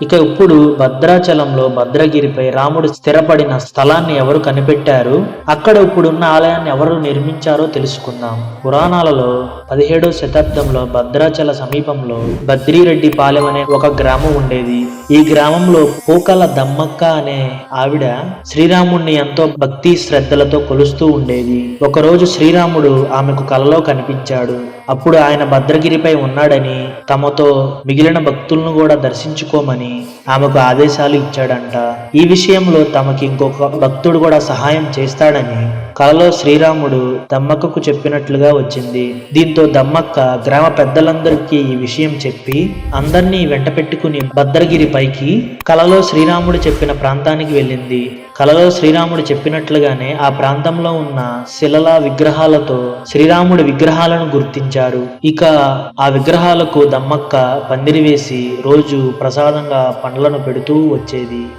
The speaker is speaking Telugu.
ఇక ఇప్పుడు భద్రాచలంలో భద్రగిరిపై రాముడు స్థిరపడిన స్థలాన్ని ఎవరు కనిపెట్టారు? అక్కడ ఇప్పుడున్న ఆలయాన్ని ఎవరు నిర్మించారో తెలుసుకుందాం. పురాణాలలో 17వ శతాబ్దంలో భద్రాచల సమీపంలో బద్రిరెడ్డి పాలెం అనే ఒక గ్రామం ఉండేది. ఈ గ్రామంలో పోకల దమ్మక్క అనే ఆవిడ శ్రీరాముణ్ణి ఎంతో భక్తి శ్రద్ధలతో కొలుస్తూ ఉండేది. ఒకరోజు శ్రీరాముడు ఆమెకు కలలో కనిపించాడు. అప్పుడు ఆయన భద్రగిరిపై ఉన్నాడని, తమతో మిగిలిన భక్తులను కూడా దర్శించుకోమని ఆమెకు ఆదేశాలు ఇచ్చాడంట. ఈ విషయంలో తమకి ఇంకొక భక్తుడు కూడా సహాయం చేస్తాడని కలలో శ్రీరాముడు దమ్మక్కకు చెప్పినట్లుగా వచ్చింది. దీంతో దమ్మక్క గ్రామ పెద్దలందరికీ ఈ విషయం చెప్పి అందరినీ వెంట పెట్టుకుని భద్రగిరి పైకి కలలో శ్రీరాముడు చెప్పిన ప్రాంతానికి వెళ్ళింది. కలలో శ్రీరాముడు చెప్పినట్లుగానే ఆ ప్రాంతంలో ఉన్న శిలల విగ్రహాలతో శ్రీరాముడి విగ్రహాలను గుర్తించారు. ఇక ఆ విగ్రహాలకు దమ్మక్క పందిరి వేసి రోజు ప్రసాదంగా పండ్లను పెడుతూ వచ్చేది.